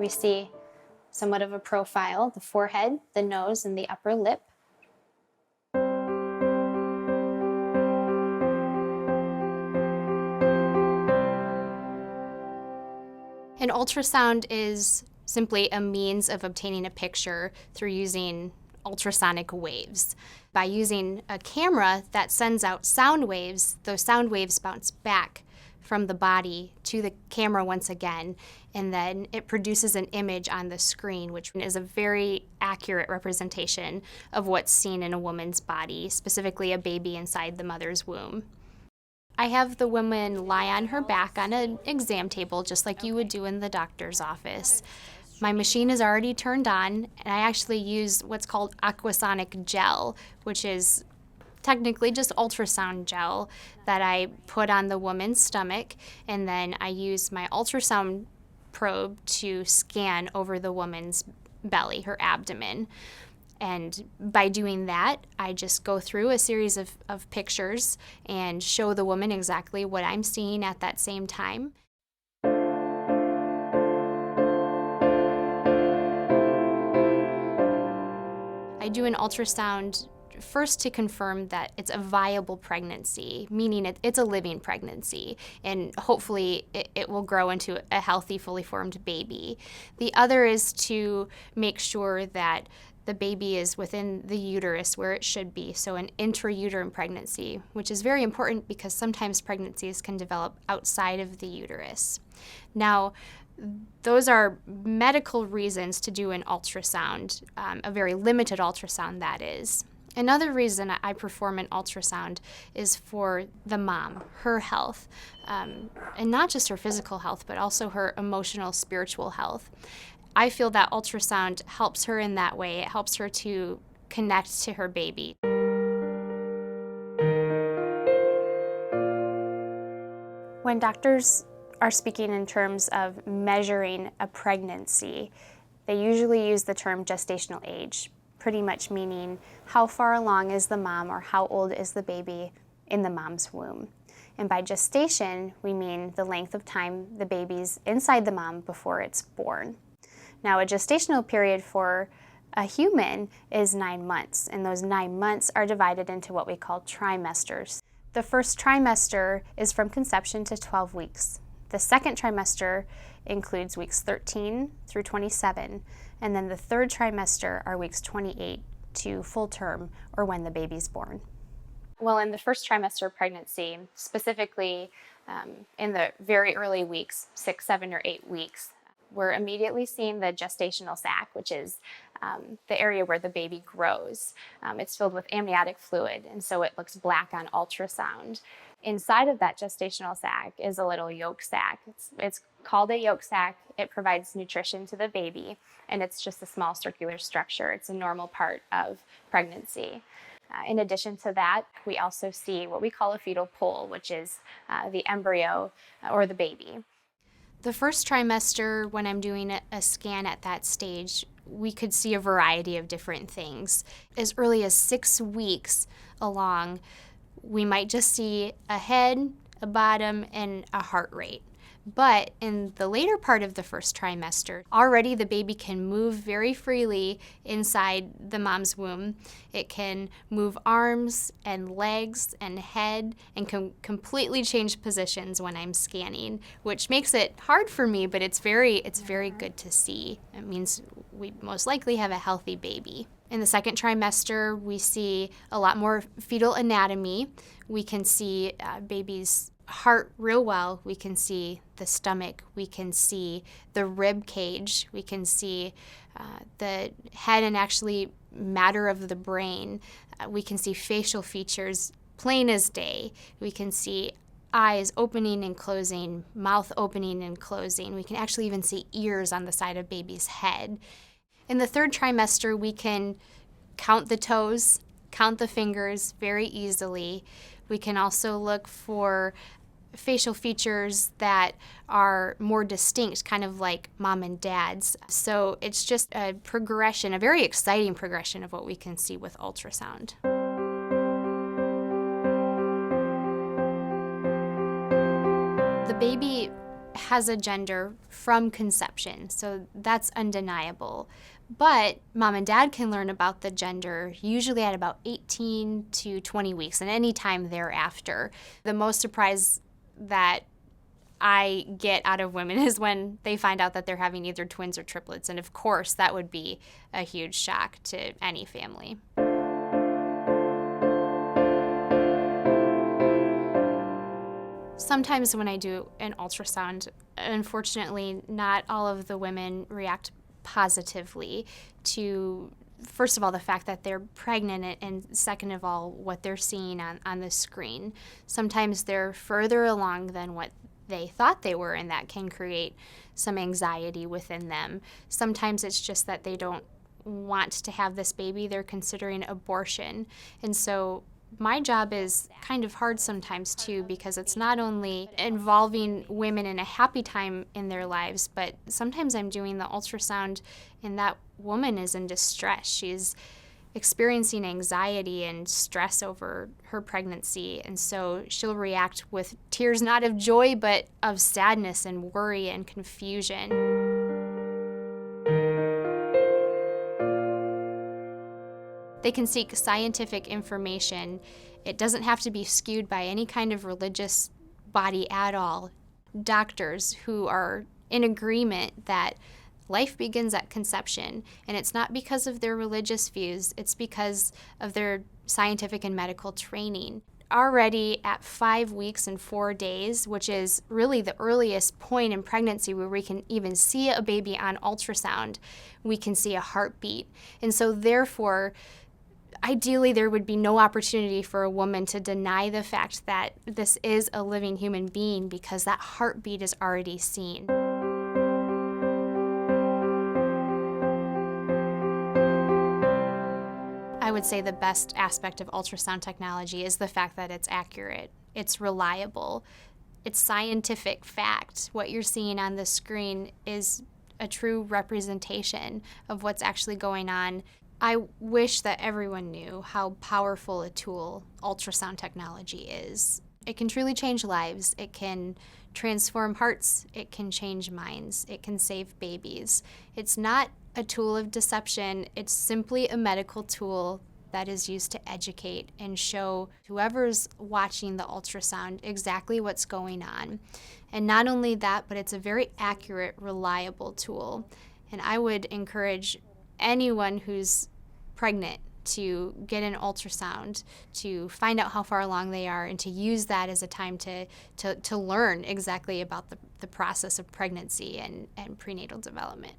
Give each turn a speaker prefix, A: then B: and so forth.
A: we see somewhat of a profile, the forehead, the nose, and the upper lip. An ultrasound is simply a means of obtaining a picture through using ultrasonic waves. By using a camera that sends out sound waves, those sound waves bounce back from the body to the camera once again, and then it produces an image on the screen, which is a very accurate representation of what's seen in a woman's body, specifically a baby inside the mother's womb. I have the woman lie on her back on an exam table, just like you would do in the doctor's office. My machine is already turned on, and I actually use what's called aquasonic gel, which is technically just ultrasound gel that I put on the woman's stomach, and then I use my ultrasound probe to scan over the woman's belly, her abdomen. And by doing that, I just go through a series of pictures and show the woman exactly what I'm seeing at that same time. I do an ultrasound first to confirm that it's a viable pregnancy, meaning it's a living pregnancy, and hopefully it will grow into a healthy, fully formed baby. The other is to make sure that the baby is within the uterus where it should be, so an intrauterine pregnancy, which is very important because sometimes pregnancies can develop outside of the uterus. Now, those are medical reasons to do an ultrasound, a very limited ultrasound that is. Another reason I perform an ultrasound is for the mom, her health, and not just her physical health, but also her emotional, spiritual health. I feel that ultrasound helps her in that way. It helps her to connect to her baby. When doctors are speaking in terms of measuring a pregnancy, they usually use the term gestational age, pretty much meaning how far along is the mom or how old is the baby in the mom's womb. And by gestation, we mean the length of time the baby's inside the mom before it's born. Now, a gestational period for a human is 9 months, and those 9 months are divided into what we call trimesters. The first trimester is from conception to 12 weeks. The second trimester includes weeks 13 through 27, and then the third trimester are weeks 28 to full term, or when the baby's born. Well, in the first trimester of pregnancy, specifically in the very early weeks, 6, 7, or 8 weeks, we're immediately seeing the gestational sac, which is the area where the baby grows. It's filled with amniotic fluid, and so it looks black on ultrasound. Inside of that gestational sac is a little yolk sac. It's called a yolk sac. It provides nutrition to the baby, and it's just a small circular structure. It's a normal part of pregnancy. In addition to that, we also see what we call a fetal pole, which is the embryo or the baby. The first trimester, when I'm doing a scan at that stage, we could see a variety of different things. As early as 6 weeks along, we might just see a head, a bottom, and a heart rate. But in the later part of the first trimester, already the baby can move very freely inside the mom's womb. It can move arms and legs and head and can completely change positions when I'm scanning, which makes it hard for me, but it's very good to see. It means we most likely have a healthy baby. In the second trimester, we see a lot more fetal anatomy. We can see baby's heart real well. We can see the stomach. We can see the rib cage. We can see the head and actually matter of the brain. We can see facial features plain as day. We can see eyes opening and closing, mouth opening and closing. We can actually even see ears on the side of baby's head. In the third trimester, we can count the toes, count the fingers very easily. We can also look for facial features that are more distinct, kind of like mom and dad's. So it's just a progression, a very exciting progression of what we can see with ultrasound. The baby has a gender from conception, so that's undeniable. But mom and dad can learn about the gender usually at about 18 to 20 weeks and any time thereafter. The most surprise that I get out of women is when they find out that they're having either twins or triplets, and of course that would be a huge shock to any family. Sometimes when I do an ultrasound, unfortunately, not all of the women react positively to, first of all, the fact that they're pregnant, and second of all, what they're seeing on the screen. Sometimes they're further along than what they thought they were, and that can create some anxiety within them. Sometimes it's just that they don't want to have this baby, they're considering abortion. And so my job is kind of hard sometimes too, because it's not only involving women in a happy time in their lives, but sometimes I'm doing the ultrasound and that woman is in distress. She's experiencing anxiety and stress over her pregnancy, and so she'll react with tears not of joy but of sadness and worry and confusion. They can seek scientific information. It doesn't have to be skewed by any kind of religious body at all. Doctors who are in agreement that life begins at conception, and it's not because of their religious views, it's because of their scientific and medical training. Already at 5 weeks and 4 days, which is really the earliest point in pregnancy where we can even see a baby on ultrasound, we can see a heartbeat. And so therefore, ideally, there would be no opportunity for a woman to deny the fact that this is a living human being because that heartbeat is already seen. I would say the best aspect of ultrasound technology is the fact that it's accurate, it's reliable, it's scientific fact. What you're seeing on the screen is a true representation of what's actually going on. I wish that everyone knew how powerful a tool ultrasound technology is. It can truly change lives. It can transform hearts. It can change minds. It can save babies. It's not a tool of deception. It's simply a medical tool that is used to educate and show whoever's watching the ultrasound exactly what's going on. And not only that, but it's a very accurate, reliable tool. And I would encourage anyone who's pregnant to get an ultrasound, to find out how far along they are, and to use that as a time to learn exactly about the process of pregnancy and prenatal development.